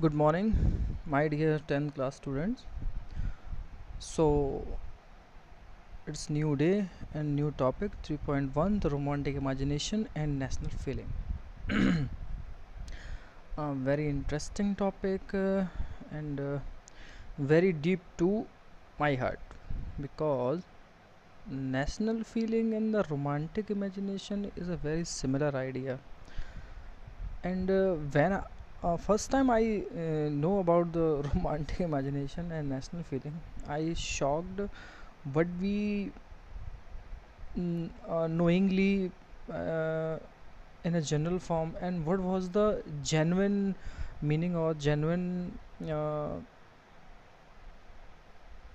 Good morning, my dear 10th class students. So, it's new day and new topic 3.1, the romantic imagination and national feeling. A very interesting topic and very deep to my heart because national feeling and the romantic imagination is a very similar idea. And when first time I know about the romantic imagination and national feeling, I shocked what we knowingly in a general form, and what was the genuine meaning or genuine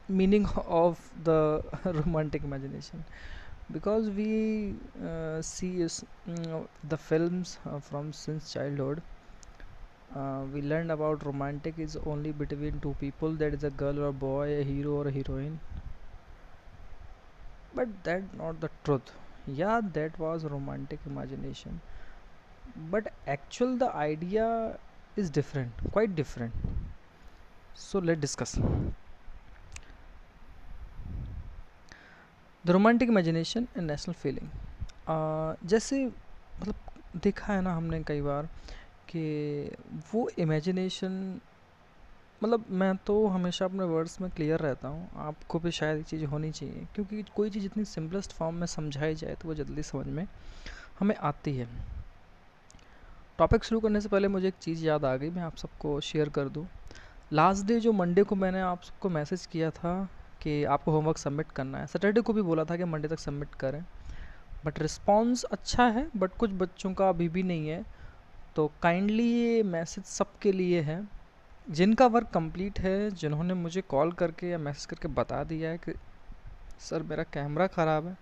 meaning of the romantic imagination, because we the films from since childhood. We learned about romantic is only between two people, that is a girl or a boy, a hero or a heroine. But that's not the truth. Yeah, that was romantic imagination, but actual the idea is different, quite different. So let's discuss the romantic imagination and national feeling. जैसे मतलब देखा है ना हमने कई बार कि वो imagination, मतलब मैं तो हमेशा अपने वर्ड्स में क्लियर रहता हूँ, आपको भी शायद ये चीज़ होनी चाहिए, क्योंकि कोई चीज़ इतनी सिंपलेस्ट फॉर्म में समझाई जाए तो वो जल्दी समझ में हमें आती है. टॉपिक शुरू करने से पहले मुझे एक चीज़ याद आ गई, मैं आप सबको शेयर कर दूँ. लास्ट डे जो मंडे को मैंने आप सबको मैसेज किया था कि आपको होमवर्क सबमिट करना है, सैटरडे को भी बोला था कि मंडे तक सबमिट करें, बट रिस्पॉन्स अच्छा है, बट कुछ बच्चों का अभी भी नहीं है. तो काइंडली ये मैसेज सबके लिए है जिनका वर्क कंप्लीट है, जिन्होंने मुझे कॉल करके या मैसेज करके बता दिया है कि सर मेरा कैमरा ख़राब है.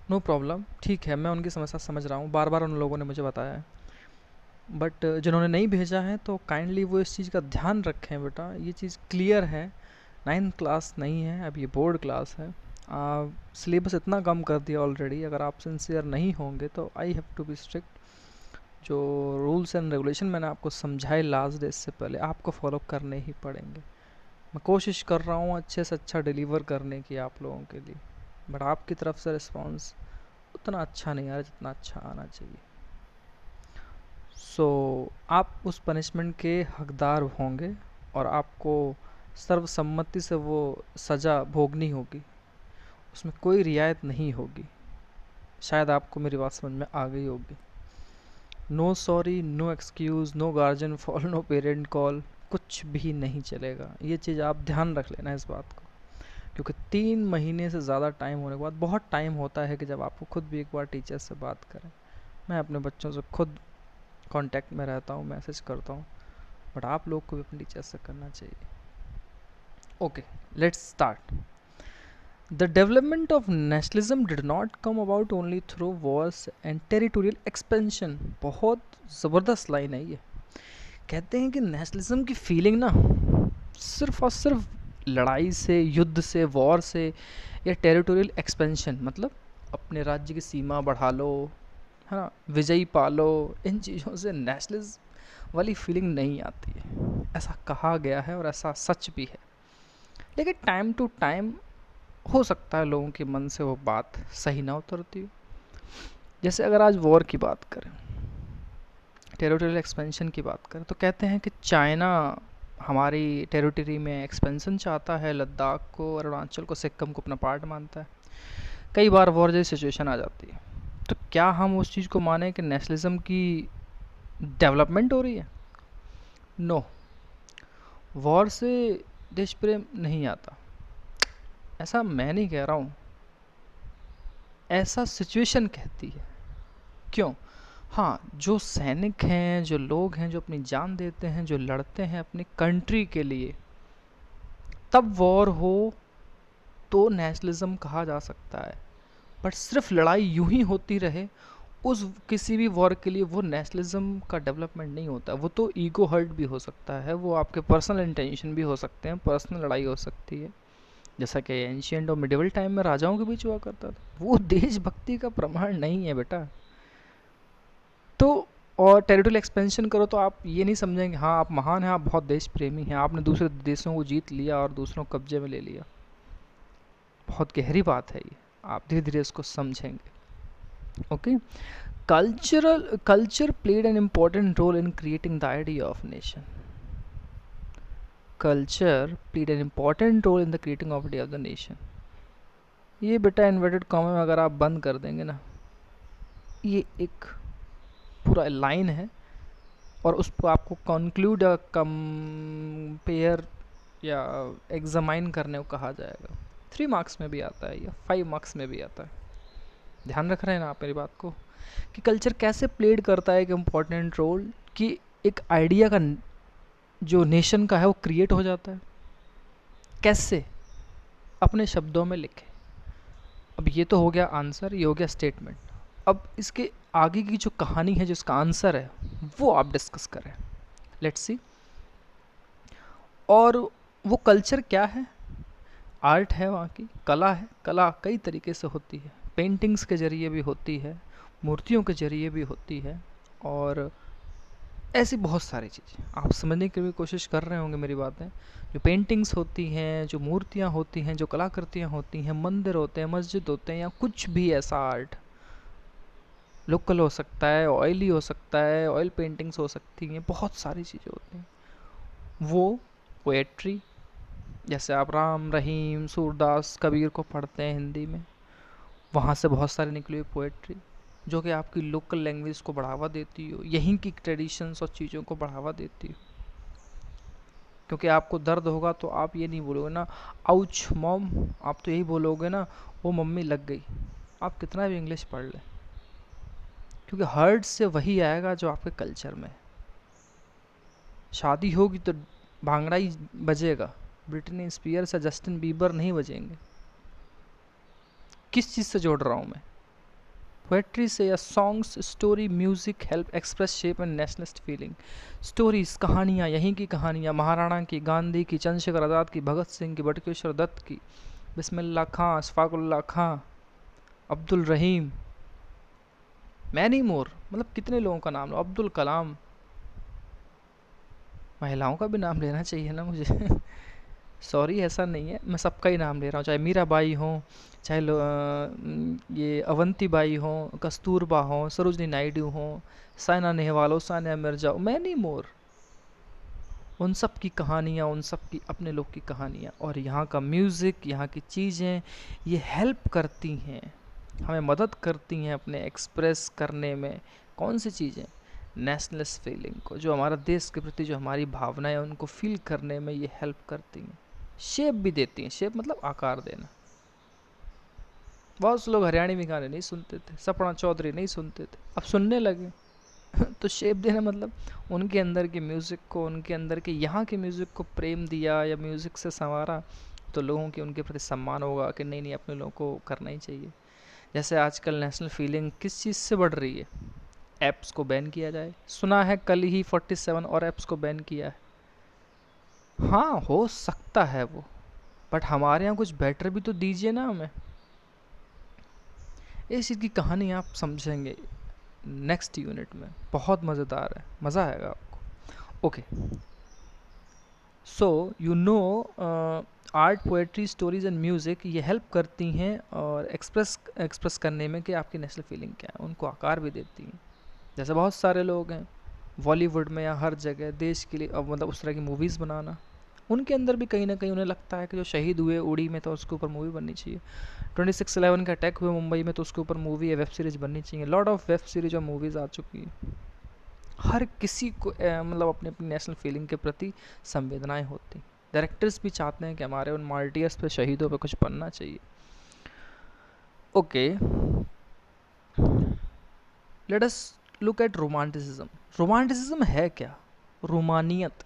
नो प्रॉब्लम, ठीक है, मैं उनकी समस्या समझ रहा हूँ, बार बार उन लोगों ने मुझे बताया है. बट जिन्होंने नहीं भेजा है तो काइंडली वो इस चीज़ का ध्यान रखें. बेटा ये चीज़ क्लियर है, 9th क्लास नहीं है, अब ये बोर्ड क्लास है. सिलेबस इतना कम कर दिया ऑलरेडी, अगर आप सिंसियर नहीं होंगे तो I have to be strict. जो रूल्स एंड रेगुलेशन मैंने आपको समझाए लास्ट डे से पहले, आपको फॉलो करने ही पड़ेंगे. मैं कोशिश कर रहा हूँ अच्छे से अच्छा डिलीवर करने की आप लोगों के लिए, बट आपकी तरफ से रिस्पॉन्स उतना अच्छा नहीं आ रहा जितना अच्छा आना चाहिए. सो आप उस पनिशमेंट के हकदार होंगे और आपको सर्वसम्मति से वो सज़ा भोगनी होगी, उसमें कोई रियायत नहीं होगी. शायद आपको मेरी बात समझ में आ गई होगी. No sorry, no excuse, no guardian fall, no parent call, कुछ भी नहीं चलेगा. ये चीज़ आप ध्यान रख लेना इस बात को, क्योंकि 3 महीने से ज़्यादा टाइम होने के बाद बहुत टाइम होता है कि जब आपको खुद भी एक बार टीचर से बात करें. मैं अपने बच्चों से खुद कांटेक्ट में रहता हूँ, मैसेज करता हूँ, बट आप लोग को भी अपने टीचर से करना चाहिए. Okay, let's start. The development of nationalism did not come about only through wars and territorial expansion. बहुत ज़बरदस्त लाइन है ये. कहते हैं कि नेशनलिज्म की फीलिंग ना सिर्फ और सिर्फ लड़ाई से, युद्ध से, वॉर से या टेरिटोरियल एक्सपेंशन, मतलब अपने राज्य की सीमा बढ़ा लो, है ना, विजयी पालो, इन चीज़ों से नेशनलिज्म वाली फीलिंग नहीं आती है. ऐसा कहा गया है और ऐसा सच भी है. लेकिन टाइम टू टाइम हो सकता है लोगों के मन से वो बात सही ना उतरती हो. जैसे अगर आज वॉर की बात करें, टेरिटोरियल एक्सपेंशन की बात करें, तो कहते हैं कि चाइना हमारी टेरिटरी में एक्सपेंशन चाहता है, लद्दाख को, अरुणाचल को, सिक्किम को अपना पार्ट मानता है. कई बार वॉर जैसी सिचुएशन आ जाती है, तो क्या हम उस चीज़ को माने कि नेशनलिज्म की डेवलपमेंट हो रही है? नो, वॉर से देश प्रेम नहीं आता, ऐसा मैं नहीं कह रहा हूँ, ऐसा सिचुएशन कहती है. क्यों? हाँ, जो सैनिक हैं, जो लोग हैं जो अपनी जान देते हैं, जो लड़ते हैं अपनी कंट्री के लिए, तब वॉर हो तो नेशनलिज्म कहा जा सकता है. बट सिर्फ लड़ाई यूं ही होती रहे, उस किसी भी वॉर के लिए वो नेशनलिज्म का डेवलपमेंट नहीं होता. वो तो ईगो हर्ट भी हो सकता है, वो आपके पर्सनल इंटेंशन भी हो सकते हैं, पर्सनल लड़ाई हो सकती है, जैसा कि एंशियंट और मिडिवल टाइम में राजाओं के बीच हुआ करता था. वो देशभक्ति का प्रमाण नहीं है बेटा. तो और टेरिटोरियल एक्सपेंशन करो तो आप ये नहीं समझेंगे हाँ आप महान हैं, आप बहुत देश प्रेमी हैं, आपने दूसरे देशों को जीत लिया और दूसरों को कब्जे में ले लिया। बहुत गहरी बात है ये, आप धीरे धीरे इसको समझेंगे। Okay, culture played an important role in creating the idea of nation. Culture played an important role in the creating of idea of the nation. ये बेटा इन्वर्टेड कॉमा में अगर आप बंद कर देंगे ना, ये एक पूरा लाइन है और उस पर आपको कंक्लूड या कंपेयर या एग्जामाइन करने को कहा जाएगा। 3 मार्क्स में भी आता है या 5 मार्क्स में भी आता है। ध्यान रख रहे हैं ना आप मेरी बात को, कि कल्चर कैसे प्लेड करता है एक इम्पॉर्टेंट रोल, कि एक आइडिया का जो नेशन का है वो क्रिएट हो जाता है। कैसे? अपने शब्दों में लिखे। अब ये तो हो गया आंसर, ये हो गया स्टेटमेंट। अब इसके आगे की जो कहानी है, जिसका आंसर है, वो आप डिस्कस करें। Let's see. और वो कल्चर क्या है? आर्ट है, वहाँ की कला है। कला कई तरीके से होती है, पेंटिंग्स के जरिए भी होती है, मूर्तियों के जरिए भी होती है, और ऐसी बहुत सारी चीज़ें आप समझने की भी कोशिश कर रहे होंगे मेरी बातें। जो पेंटिंग्स होती हैं, जो मूर्तियाँ होती हैं, जो कलाकृतियाँ होती हैं, मंदिर होते हैं, मस्जिद होते हैं, या कुछ भी ऐसा आर्ट, लोकल हो सकता है, ऑयली हो सकता है, ऑयल पेंटिंग्स हो सकती हैं, बहुत सारी चीज़ें होती हैं। वो पोएट्री, जैसे आप राम, रहीम, सूरदास, कबीर को पढ़ते हैं हिंदी में, वहाँ से बहुत सारी निकली हुई पोएट्री जो कि आपकी लोकल लैंग्वेज को बढ़ावा देती हो, यहीं की ट्रेडिशंस और चीज़ों को बढ़ावा देती हो। क्योंकि आपको दर्द होगा तो आप ये नहीं बोलोगे ना आउच मॉम, आप तो यही बोलोगे ना वो मम्मी लग गई। आप कितना भी इंग्लिश पढ़ लें, क्योंकि हर्ट से वही आएगा जो आपके कल्चर में। शादी होगी तो भांगड़ा ही बजेगा, ब्रिटनी स्पीयर्स या जस्टिन बीबर नहीं बजेंगे। किस चीज़ से जोड़ रहा हूँ मैं? पोएट्री से, या songs, story, music help express shape and nationalist feeling. Stories, कहानियाँ, यहीं की कहानियाँ, महाराणा की, गांधी की, चंद्रशेखर आज़ाद की, भगत सिंह की, बटुकेश्वर दत्त की, बिस्मिल्लाह खां, अशफाकुल्लाह खां, अब्दुल रहीम, मैनी मोर, मतलब कितने लोगों का नाम लो, अब्दुल कलाम। महिलाओं का भी नाम लेना चाहिए ना मुझे सॉरी, ऐसा नहीं है, मैं सबका ही नाम ले रहा हूँ, चाहे मीराबाई हो, चाहे ये अवंती बाई हो, कस्तूरबा हो, सरोजनी नायडू हो, साइना नेहवाल हो, सानिया मिर्जा हो, मैनी मोर। उन सब की कहानियाँ, उन सब की अपने लोग की कहानियाँ, और यहाँ का म्यूज़िक, यहाँ की चीज़ें, ये हेल्प करती हैं, हमें मदद करती हैं अपने एक्सप्रेस करने में। कौन सी चीज़ें? नेशनलिस्ट फीलिंग को, जो हमारा देश के प्रति जो हमारी भावनाएं हैं उनको फील करने में ये हेल्प करती हैं। शेप भी देती हैं, शेप मतलब आकार देना। बहुत से लोग हरियाणवी गाने नहीं सुनते थे, सपना चौधरी नहीं सुनते थे, अब सुनने लगे तो शेप देना मतलब उनके अंदर के म्यूज़िक को, उनके अंदर के यहाँ के म्यूज़िक को प्रेम दिया या म्यूज़िक से संवारा, तो लोगों की उनके प्रति सम्मान होगा कि नहीं नहीं अपने लोगों को करना ही चाहिए। जैसे आजकल नेशनल फीलिंग किस चीज़ से बढ़ रही है? ऐप्स को बैन किया जाए। सुना है कल ही 47 और ऐप्स को बैन किया है। हाँ हो सकता है वो, बट हमारे यहाँ कुछ बेटर भी तो दीजिए ना हमें। इस चीज़ की कहानी आप समझेंगे नेक्स्ट यूनिट में, बहुत मज़ेदार है, मज़ा आएगा आपको। Okay, so you know art, poetry, stories and music ये हेल्प करती हैं और एक्सप्रेस करने में कि आपकी नेशनल फीलिंग क्या है, उनको आकार भी देती हैं। जैसे बहुत सारे लोग हैं बॉलीवुड में या हर जगह देश के लिए, अब मतलब उस तरह की मूवीज़ बनाना, उनके अंदर भी कहीं ना कहीं उन्हें लगता है कि जो शहीद हुए उड़ी में तो उसके ऊपर मूवी बननी चाहिए। 26/11 का अटैक हुए मुंबई में तो उसके ऊपर मूवी या वेब सीरीज़ बननी चाहिए। लॉट ऑफ वेब सीरीज और मूवीज़ आ चुकी है। हर किसी को मतलब अपनी अपनी नेशनल फीलिंग के प्रति संवेदनाएं होती। डायरेक्टर्स भी चाहते हैं कि हमारे उन मार्टियर्स पे, शहीदों पे कुछ बनना चाहिए। Okay, let us look at romanticism. Romanticism है क्या? रोमानियत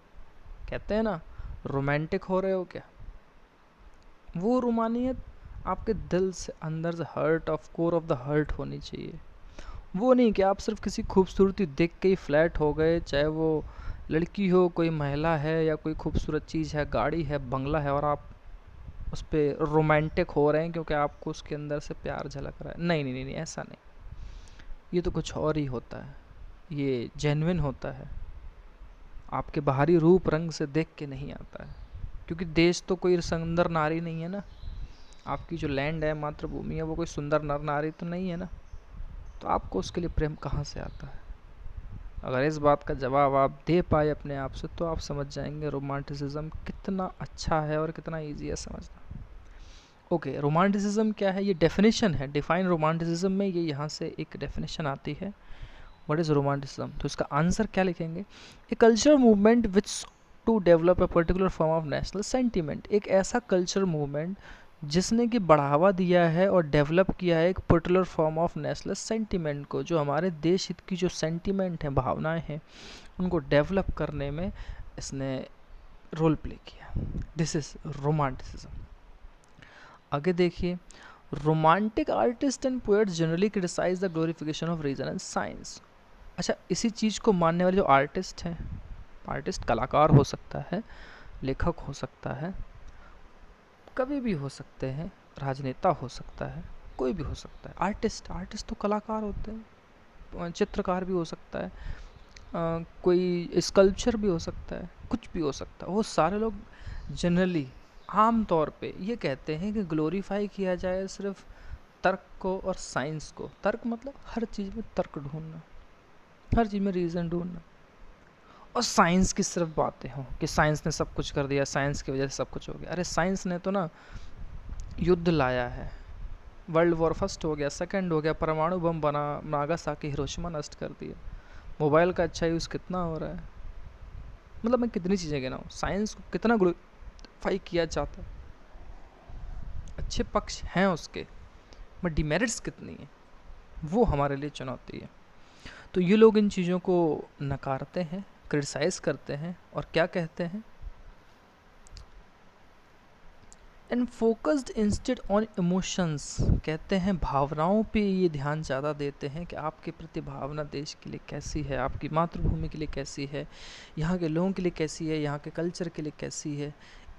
कहते हैं ना, रोमांटिक हो रहे हो क्या? वो रोमानियत आपके दिल से, अंदर से, heart of core of the heart होनी चाहिए। वो नहीं कि आप सिर्फ किसी खूबसूरती देख के ही फ्लैट हो गए, चाहे वो लड़की हो, कोई महिला है, या कोई खूबसूरत चीज़ है, गाड़ी है, बंगला है, और आप उस पर रोमांटिक हो रहे हैं क्योंकि आपको उसके अंदर से प्यार झलक रहा है। नहीं नहीं नहीं, नहीं ऐसा नहीं, ये तो कुछ और ही होता है। ये जेन्युइन होता है, आपके बाहरी रूप रंग से देख के नहीं आता है। क्योंकि देश तो कोई सुंदर नारी नहीं है ना, आपकी जो लैंड है, मातृभूमि है, वो कोई सुंदर नर नारी तो नहीं है ना, तो आपको उसके लिए प्रेम कहाँ से आता है? अगर इस बात का जवाब आप दे पाए अपने आप से, तो आप समझ जाएंगे रोमांटिसिज्म कितना अच्छा है और कितना ईजी है समझना। ओके, रोमांटिसिज्म क्या है? ये डेफिनेशन है, डिफाइन रोमांटिसिज्म में ये यहाँ से एक डेफिनेशन आती है, व्हाट इज़ रोमांटिसिज्म। तो इसका आंसर क्या लिखेंगे? A cultural movement which to develop a particular form of national sentiment. एक ऐसा कल्चरल मूवमेंट जिसने कि बढ़ावा दिया है और डेवलप किया है एक particular form of national sentiment को, जो हमारे देश हित की जो सेंटिमेंट हैं, भावनाएं हैं, उनको डेवलप करने में इसने रोल प्ले किया। This is romanticism. आगे देखिए, romantic artist and poets generally criticize the glorification of reason and science. अच्छा, इसी चीज़ को मानने वाले जो आर्टिस्ट हैं, आर्टिस्ट कलाकार हो सकता है, लेखक हो सकता है, कवि भी हो सकते हैं, राजनेता हो सकता है, कोई भी हो सकता है। आर्टिस्ट तो कलाकार होते हैं, चित्रकार भी हो सकता है, कोई स्कल्पचर भी हो सकता है, कुछ भी हो सकता है। वो सारे लोग जनरली आम तौर पे ये कहते हैं कि ग्लोरीफाई किया जाए सिर्फ तर्क को और साइंस को। तर्क मतलब हर चीज़ में तर्क ढूंढना, हर चीज़ में रीज़न ढूंढना, और साइंस की सिर्फ बातें हों कि साइंस ने सब कुछ कर दिया, साइंस की वजह से सब कुछ हो गया। अरे साइंस ने तो ना युद्ध लाया है, वर्ल्ड वॉर फर्स्ट हो गया, सेकंड हो गया, परमाणु बम बना, नागासाकी हिरोशिमा नष्ट कर दिया, मोबाइल का अच्छा यूज़ कितना हो रहा है। मतलब मैं कितनी चीज़ें गिनाऊँ, साइंस को कितना ग्लोरीफाई किया जाता है। अच्छे पक्ष हैं उसके, बट डिमेरिट्स कितनी है, वो हमारे लिए चुनौती है। तो ये लोग इन चीज़ों को नकारते हैं, क्रिटिसाइज करते हैं, और क्या कहते हैं? And focused instead on emotions, कहते हैं भावनाओं पे ये ध्यान ज़्यादा देते हैं कि आपके प्रति भावना देश के लिए कैसी है, आपकी मातृभूमि के लिए कैसी है, यहाँ के लोगों के लिए कैसी है, यहाँ के कल्चर के लिए कैसी है।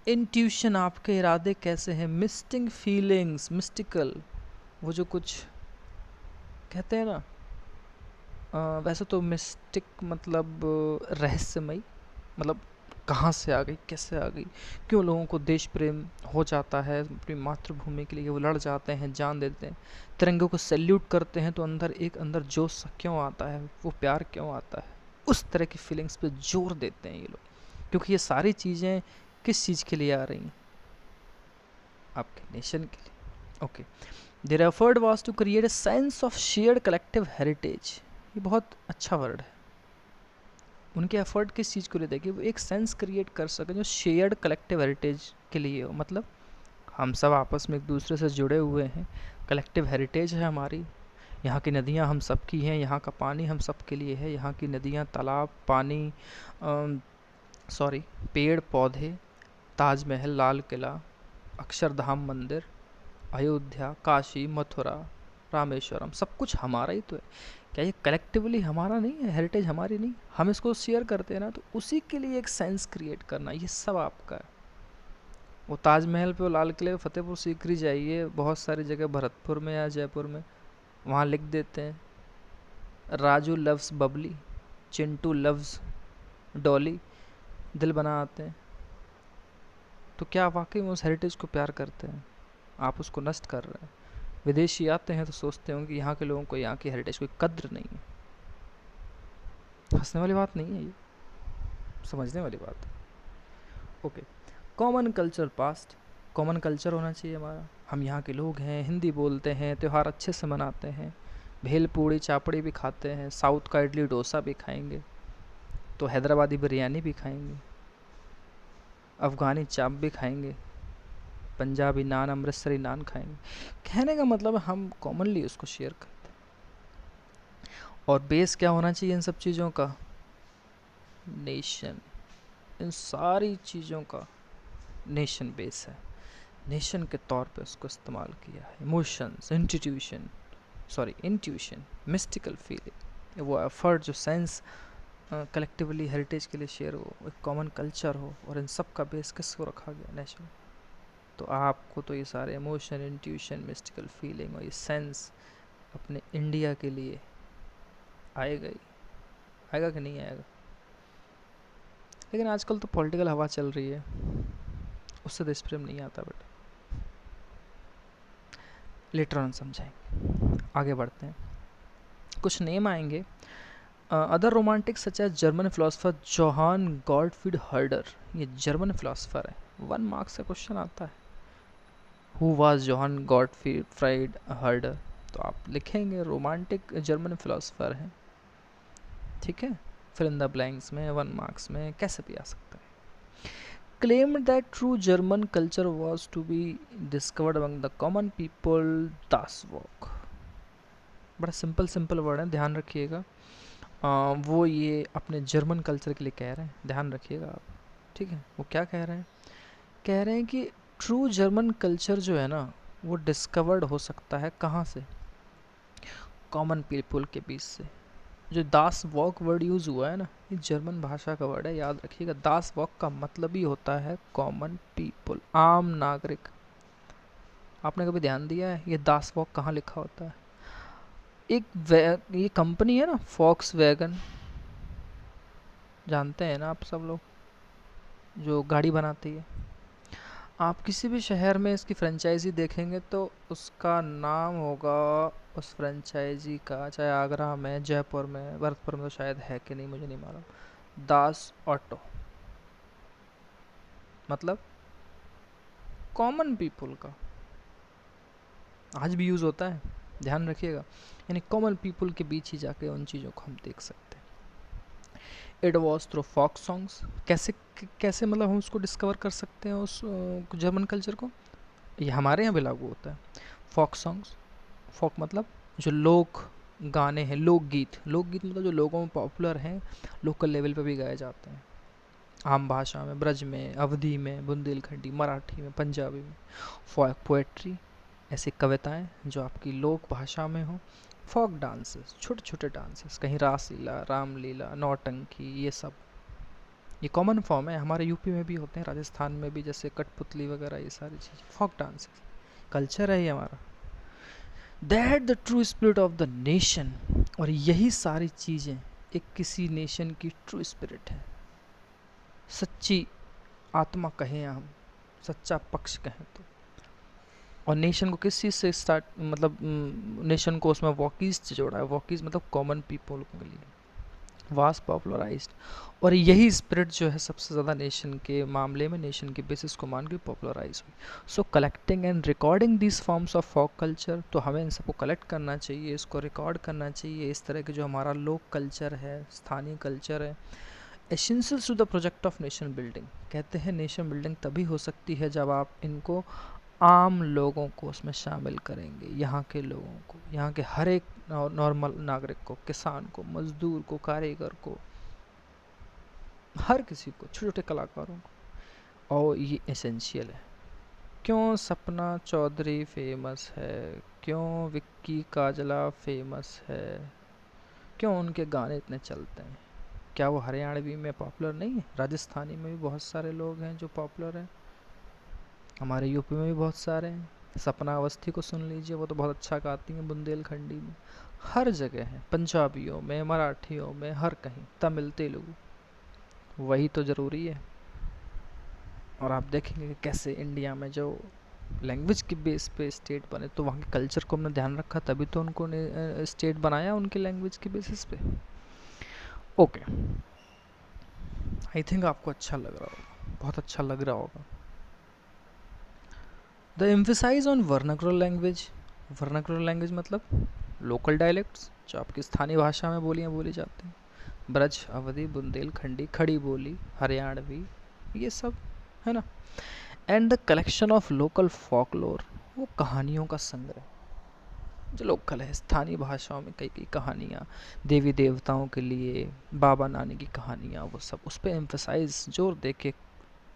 इंट्यूशन, आपके इरादे कैसे हैं। मिस्टिंग फीलिंग्स, मिस्टिकल, वो जो कुछ कहते हैं ना, वैसे तो मिस्टिक मतलब रहस्यमयी, मतलब कहाँ से आ गई, कैसे आ गई, क्यों लोगों को देश प्रेम हो जाता है अपनी मातृभूमि के लिए, वो लड़ जाते हैं, जान देते हैं, तिरंगे को सैल्यूट करते हैं, तो एक अंदर जोश सा क्यों आता है, वो प्यार क्यों आता है, उस तरह की फीलिंग्स पे जोर देते हैं ये लोग। क्योंकि ये सारी चीज़ें किस चीज़ के लिए आ रही हैं? आपके नेशन के लिए। Okay, their effort was to create a sense of shared collective heritage. ये बहुत अच्छा वर्ड है। उनके एफर्ट किस चीज़ को लेते हैं कि वो एक सेंस क्रिएट कर सके जो शेयर्ड कलेक्टिव हेरिटेज के लिए हो। मतलब हम सब आपस में एक दूसरे से जुड़े हुए हैं, कलेक्टिव हेरिटेज है हमारी। यहाँ की नदियाँ हम सब की हैं, यहाँ का पानी हम सब के लिए है। यहाँ की नदियाँ, तालाब, पानी, सॉरी, पेड़ पौधे, ताजमहल, लाल किला, अक्षरधाम मंदिर, अयोध्या, काशी, मथुरा, रामेश्वरम, सब कुछ हमारा ही तो है। क्या ये कलेक्टिवली हमारा नहीं है? हेरिटेज हमारी नहीं? हम इसको शेयर करते हैं ना, तो उसी के लिए एक सेंस क्रिएट करना, ये सब आपका है। वो ताजमहल पे, वो लाल किले पे, फतेहपुर सीकरी जाइए, बहुत सारी जगह भरतपुर में या जयपुर में, वहाँ लिख देते हैं राजू लव्स बबली, चिंटू लव्स डॉली, दिल बना आते हैं। तो क्या वाकई में उस हेरिटेज को प्यार करते हैं? आप उसको नष्ट कर रहे हैं। विदेशी आते हैं तो सोचते होंगे कि यहाँ के लोगों को यहाँ की हेरिटेज कोई कद्र नहीं है। हंसने वाली बात नहीं है ये, समझने वाली बात है। Okay, common culture past, common culture होना चाहिए हमारा। हम यहाँ के लोग हैं, हिंदी बोलते हैं, त्यौहार अच्छे से मनाते हैं, भेल पूड़ी चापड़ी भी खाते हैं, साउथ का इडली डोसा भी खाएंगे, तो हैदराबादी बिरयानी भी खाएंगे, अफ़गानी चाप भी खाएंगे, पंजाबी नान, अमृतसरी नान खाएंगे। कहने का मतलब हम कॉमनली उसको शेयर करते हैं। और बेस क्या होना चाहिए इन सब चीज़ों का? नेशन। इन सारी चीज़ों का नेशन बेस है। नेशन के तौर पे उसको इस्तेमाल किया है। इमोशंस, इंट्यूशन, मिस्टिकल फीलिंग, वो एफर्ट, जो सेंस कलेक्टिवली हेरिटेज के लिए शेयर हो, एक कॉमन कल्चर हो, और इन सब का बेस किसको रखा गया? नेशन। तो आपको तो ये सारे इमोशन, इंट्यूशन, मिस्टिकल फीलिंग और ये सेंस अपने इंडिया के लिए आएगा ही। आएगा कि नहीं आएगा। लेकिन आजकल तो पॉलिटिकल हवा चल रही है, उससे देश प्रेम नहीं आता बेटा। लेटर ऑन समझाएंगे। आगे बढ़ते हैं, कुछ नेम आएंगे। Other romantic such as German philosopher Johann Gottfried Herder, ये जर्मन फिलोसफर है। 1 मार्क्स का क्वेश्चन आता है, who was Johann Gottfried Herder, तो आप लिखेंगे रोमांटिक जर्मन फिलोसफर है, ठीक है। फिर इन द ब्लैंक्स में 1 मार्क्स में कैसे भी आ सकता है। claimed that true German culture was to be discovered among the common people, das Volk। बड़ा सिंपल सिंपल वर्ड है, ध्यान रखिएगा। वो ये अपने जर्मन कल्चर के लिए कह रहे हैं, ध्यान रखिएगा आप, ठीक है। वो क्या कह रहे हैं, कह रहे हैं कि ट्रू जर्मन कल्चर जो है ना, वो डिस्कवर्ड हो सकता है कहाँ से, कॉमन पीपल के बीच से। जो दास वॉक वर्ड यूज़ हुआ है ना, ये जर्मन भाषा का वर्ड है, याद रखिएगा। दास वॉक का मतलब ही होता है कॉमन पीपल, आम नागरिक। आपने कभी ध्यान दिया है ये दास वॉक कहाँ लिखा होता है? ये कंपनी है ना फॉक्स वैगन, जानते हैं ना आप सब लोग, जो गाड़ी बनाती है। आप किसी भी शहर में इसकी फ्रेंचाइजी देखेंगे तो उसका नाम होगा उस फ्रेंचाइजी का, चाहे आगरा में, जयपुर में, भरतपुर में तो शायद है कि नहीं मुझे नहीं मालूम, दास ऑटो, मतलब कॉमन पीपल का। आज भी यूज़ होता है, ध्यान रखिएगा। यानी कॉमन पीपल के बीच ही जाके उन चीज़ों को हम देख सकते हैं। It was through folk songs, कैसे कैसे मतलब हम उसको डिस्कवर कर सकते हैं उस जर्मन कल्चर को, ये हमारे यहाँ भी लागू होता है। फॉक सॉन्ग्स, फॉक मतलब जो लोक गाने हैं, लोकगीत। लोकगीत मतलब जो लोगों में पॉपुलर हैं, लोकल लेवल पे भी गाए जाते हैं, आम भाषा में, ब्रज में, अवधी में, बुंदेलखंडी, मराठी में, पंजाबी में। फॉक पोएट्री, ऐसी कविताएं जो आपकी लोक भाषा में हो। फॉक डांसेस, छोटे छोटे डांसेस, कहीं रासलीला, रामलीला, नौटंकी, ये सब ये कॉमन फॉर्म है, हमारे यूपी में भी होते हैं, राजस्थान में भी, जैसे कठपुतली वगैरह, ये सारी चीज़ फॉक डांसेस, कल्चर है ये हमारा। That the true spirit of the nation, और यही सारी चीज़ें एक किसी नेशन की ट्रू स्पिरिट है, सच्ची आत्मा कहें हम, सच्चा पक्ष कहें तो। और नेशन को किस चीज़ से स्टार्ट, मतलब नेशन को उसमें वॉकीज से जोड़ा है। वॉकीज मतलब कॉमन पीपल के लिए, वास पॉपुलराइज्ड। और यही स्पिरिट जो है सबसे ज़्यादा नेशन के मामले में, नेशन के बेसिस को मान के पॉपुलराइज हुई। So collecting and recording this forms of folk culture, तो हमें इन सबको कलेक्ट करना चाहिए, इसको रिकॉर्ड करना चाहिए। इस तरह के जो हमारा लोक कल्चर है, स्थानीय कल्चर है, essentials to the project of nation building. कहते हैं नेशन बिल्डिंग तभी हो सकती है जब आप इनको आम लोगों को उसमें शामिल करेंगे, यहाँ के लोगों को, यहाँ के हर एक नॉर्मल नागरिक को, किसान को, मजदूर को, कारीगर को, हर किसी को, छोटे छोटे कलाकारों को। और ये एसेंशियल है। क्यों सपना चौधरी फेमस है, क्यों विक्की काजला फेमस है, क्यों उनके गाने इतने चलते हैं? क्या वो हरियाणवी में पॉपुलर नहीं है? राजस्थानी में भी बहुत सारे लोग हैं जो पॉपुलर हैं, हमारे यूपी में भी बहुत सारे हैं। सपना अवस्थी को सुन लीजिए, वो तो बहुत अच्छा गाती हैं, बुंदेलखंडी में, हर जगह है, पंजाबियों में, मराठियों में, हर कहीं, तमिल, तेलुगु, वही तो ज़रूरी है। और आप देखेंगे कि कैसे इंडिया में जो लैंग्वेज के बेस पे स्टेट बने, तो वहाँ के कल्चर को हमने ध्यान रखा, तभी तो उनको स्टेट बनाया उनके लैंग्वेज के बेसिस पे। ओके, आई थिंक आपको अच्छा लग रहा होगा, बहुत अच्छा लग रहा होगा। The emphasise on vernacular language, vernacular language मतलब लोकल डायलेक्ट्स जो आपकी स्थानीय भाषा में बोली जाती हैं, ब्रज, अवधी, बुंदेलखंडी, खड़ी बोली, हरियाणवी, ये सब है ना। And the collection of local folklore, वो कहानियों का संग्रह जो लोकल है, स्थानीय भाषाओं में कई कई कहानियाँ, देवी देवताओं के लिए, बाबा नानी की कहानियाँ, वो सब, उस पर एम्फेसाइज, जोर दे के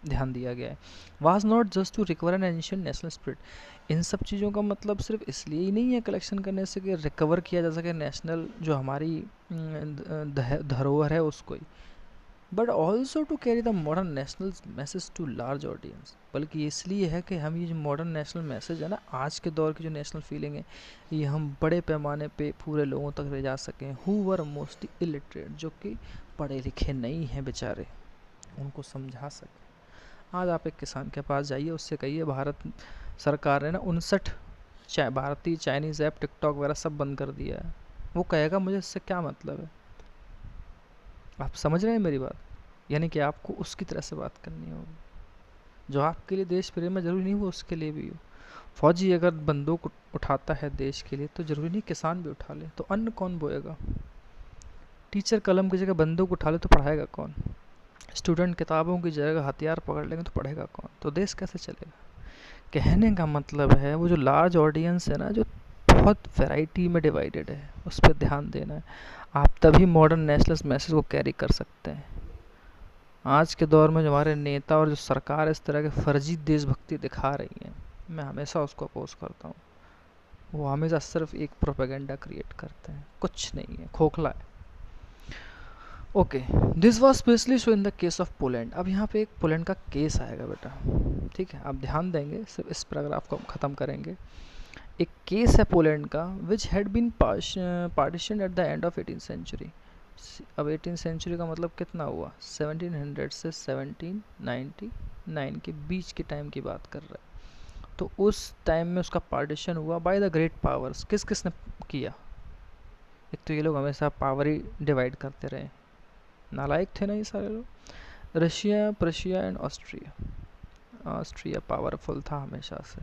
ध्यान दिया गया है। Was not just to recover an ancient national spirit, इन सब चीज़ों का मतलब सिर्फ इसलिए ही नहीं है कलेक्शन करने से कि रिकवर किया जा सके नेशनल जो हमारी धरोहर है उसको ही, but also to carry the modern national message to large audience. बल्कि इसलिए है कि हम ये जो मॉडर्न नेशनल मैसेज है ना, आज के दौर की जो नेशनल फीलिंग है, ये हम बड़े पैमाने पे पूरे लोगों तक ले जा सकें हु वर मोस्टली इलिटरेट, जो कि पढ़े लिखे नहीं हैं बेचारे, उनको समझा सकें। आज आप एक किसान के पास जाइए, उससे कहिए भारत सरकार ने ना 59 भारतीय चाइनीज़ ऐप टिकटॉक वगैरह सब बंद कर दिया है, वो कहेगा मुझे इससे क्या मतलब है। आप समझ रहे हैं मेरी बात? यानी कि आपको उसकी तरह से बात करनी होगी। जो आपके लिए देश प्रेम है, जरूरी नहीं वो उसके लिए भी हो। फौजी अगर बंदूक उठाता है देश के लिए, तो जरूरी नहीं किसान भी उठा ले। तो अन्न कौन बोएगा? टीचर कलम की जगह बंदूक उठा ले तो पढ़ाएगा कौन? स्टूडेंट किताबों की जगह हथियार पकड़ लेंगे तो पढ़ेगा कौन? तो देश कैसे चलेगा? कहने का मतलब है वो जो लार्ज ऑडियंस है ना, जो बहुत वैरायटी में डिवाइडेड है, उस पर ध्यान देना है। आप तभी मॉडर्न नेशनल मैसेज को कैरी कर सकते हैं। आज के दौर में जो हमारे नेता और जो सरकार इस तरह के फर्जी देशभक्ति दिखा रही हैं, मैं हमेशा उसको अपोज करता हूँ। वो हमेशा सिर्फ एक प्रोपेगेंडा क्रिएट करते हैं, कुछ नहीं है, खोखला है। Okay, this was specially show in the case of Poland. अब यहाँ पे एक पोलैंड का केस आएगा बेटा, ठीक है? आप ध्यान देंगे, सिर्फ इस पैराग्राफ को हम ख़त्म करेंगे। एक केस है पोलैंड का, which had been partition at the end of 18th century. अब 18th सेंचुरी का मतलब कितना हुआ? 1700 से 1799 के बीच के टाइम की बात कर रहा है। तो उस टाइम में उसका पार्टीशन हुआ बाय द ग्रेट पावर्स। किस किस ने किया? एक तो ये लोग हमेशा पावर ही डिवाइड करते रहे, नालायक थे ना ये सारे लोग। Russia, Prussia and Austria. Austria powerful था हमेशा से,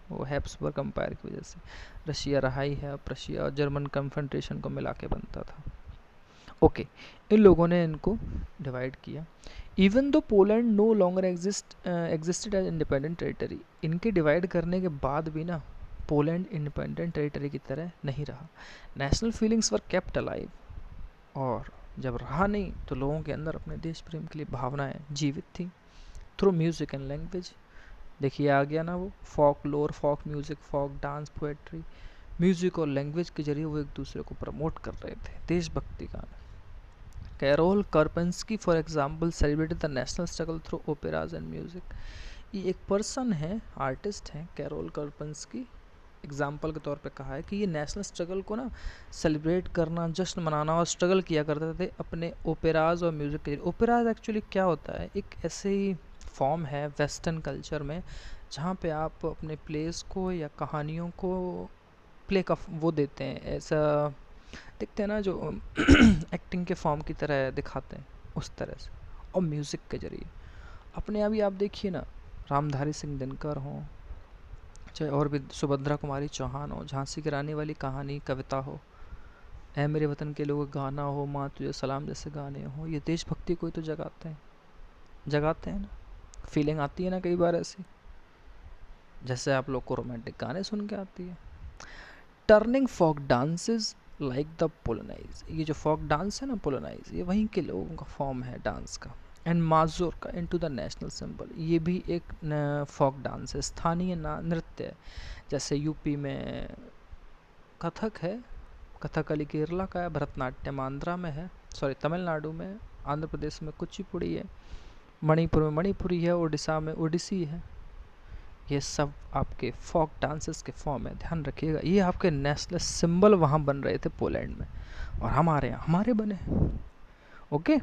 वो हैब्सबर्ग एम्पायर की वजह से। रशिया रहा ही है, प्रशिया और जर्मन कन्फ्रंटेशन को मिला के बनता था। ओके, इन लोगों ने इनको डिवाइड किया। Even though Poland no longer existed as independent territory, इनके डिवाइड करने के बाद भी ना पोलैंड इंडिपेंडेंट टेरिटरी की तरह नहीं रहा। नेशनल फीलिंग्स वर केप्ट अलाइव, और जब रहा नहीं तो लोगों के अंदर अपने देश प्रेम के लिए भावनाएं जीवित थी थ्रू म्यूज़िक एंड लैंग्वेज। देखिए आ गया ना वो folklore, folk music, folk dance, poetry, music और लैंग्वेज के जरिए वो एक दूसरे को प्रमोट कर रहे थे, देशभक्ति गाने। Karol Kurpinski for example celebrated the national struggle through operas and music. ये एक पर्सन है, आर्टिस्ट हैं, कैरोल कर्पेंस्की, एग्जाम्पल के तौर पे कहा है कि ये नेशनल स्ट्रगल को ना सेलिब्रेट करना, जश्न मनाना और स्ट्रगल किया करते थे अपने ओपेराज और म्यूज़िक के जरिए। ओपेराज एक्चुअली क्या होता है? एक ऐसे ही फॉर्म है वेस्टर्न कल्चर में जहाँ पे आप अपने प्लेस को या कहानियों को प्ले का वो देते हैं, ऐसा देखते हैं ना जो एक्टिंग के फॉर्म की तरह दिखाते हैं, उस तरह से, और म्यूज़िक के जरिए। अपने अभी आप देखिए ना, रामधारी सिंह दिनकर हों, चाहे और भी सुभद्रा कुमारी चौहान हो, झांसी की रानी वाली कहानी कविता हो, ऐ मेरे वतन के लोग गाना हो, माँ तुझे सलाम जैसे गाने हो, ये देशभक्ति को ही तो जगाते हैं ना। फीलिंग आती है ना कई बार ऐसी, जैसे आप लोग को रोमांटिक गाने सुन के आती है। Turning folk dances like the polonaise, ये जो फोक डांस है ना पोलोनाइज, ये वहीं के लोगों का फॉर्म है डांस का। And mazurka into the national symbol, ये भी एक फोक डांस है, स्थानीय नृत्य है। जैसे यूपी में कथक है, कथकली केरला का है, भरतनाट्यम आंध्रा में है, सॉरी तमिलनाडु में, आंध्र प्रदेश में कुचिपुड़ी है, मणिपुर में मणिपुरी है, उड़ीसा में ओडिसी है। ये सब आपके फोक डांसेस के फॉर्म है, ध्यान रखिएगा। ये आपके नेशनल सिंबल वहाँ बन रहे थे पोलैंड में, और हमारे यहाँ हमारे बने। ओके,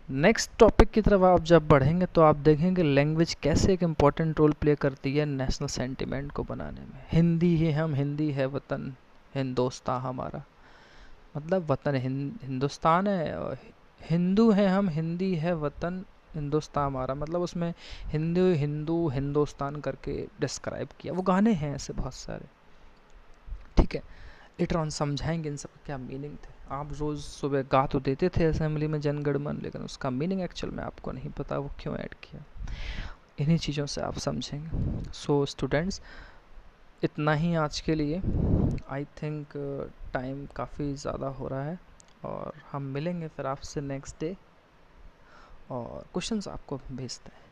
नेक्स्ट टॉपिक की तरफ आप जब बढ़ेंगे तो आप देखेंगे लैंग्वेज कैसे एक इम्पॉर्टेंट रोल प्ले करती है नेशनल सेंटिमेंट को बनाने में। हिंदी ही हम, हिंदी है वतन, हिंदोस्तान हमारा, मतलब वतन हिंदुस्तान है, और हिंदू है हम, हिंदी है वतन, हिंदुस्तान हमारा, मतलब उसमें हिंदू हिंदू हिंदुस्तान करके डिस्क्राइब किया। वो गाने हैं ऐसे बहुत सारे, ठीक है? लेटर ऑन समझाएंगे इन सब क्या मीनिंग थे। आप रोज़ सुबह गा तो देते थे असेंबली में जनगणमन, लेकिन उसका मीनिंग एक्चुअल में आपको नहीं पता वो क्यों ऐड किया। इन्हीं चीज़ों से आप समझेंगे। सो स्टूडेंट्स, इतना ही आज के लिए। आई थिंक टाइम काफ़ी ज़्यादा हो रहा है, और हम मिलेंगे फिर आपसे नेक्स्ट डे, और क्वेश्चंस आपको भेजते हैं।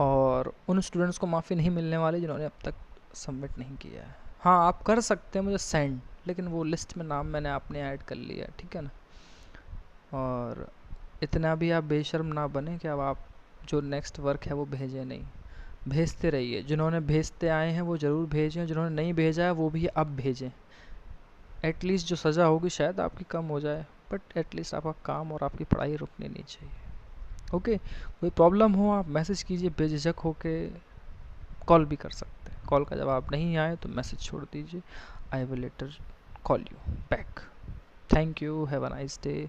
और उन स्टूडेंट्स को माफ़ी नहीं मिलने वाली जिन्होंने अब तक सबमिट नहीं किया है। हाँ, आप कर सकते हैं मुझे सेंड, लेकिन वो लिस्ट में नाम मैंने आपने ऐड कर लिया है, ठीक है ना? और इतना भी आप बेशर्म ना बने कि अब आप जो नेक्स्ट वर्क है वो भेजें नहीं। भेजते रहिए, जिन्होंने भेजते आए हैं वो ज़रूर भेजें, जिन्होंने नहीं भेजा है वो भी अब भेजें। एटलीस्ट जो सज़ा होगी शायद आपकी कम हो जाए, बट एटलीस्ट आपका काम और आपकी पढ़ाई रुकनी नहीं चाहिए। ओके, कोई प्रॉब्लम हो आप मैसेज कीजिए, बेझिझक होके कॉल भी कर सकते हैं। कॉल का जवाब नहीं आए तो मैसेज छोड़ दीजिए, I will later call you back. Thank you, have a nice day.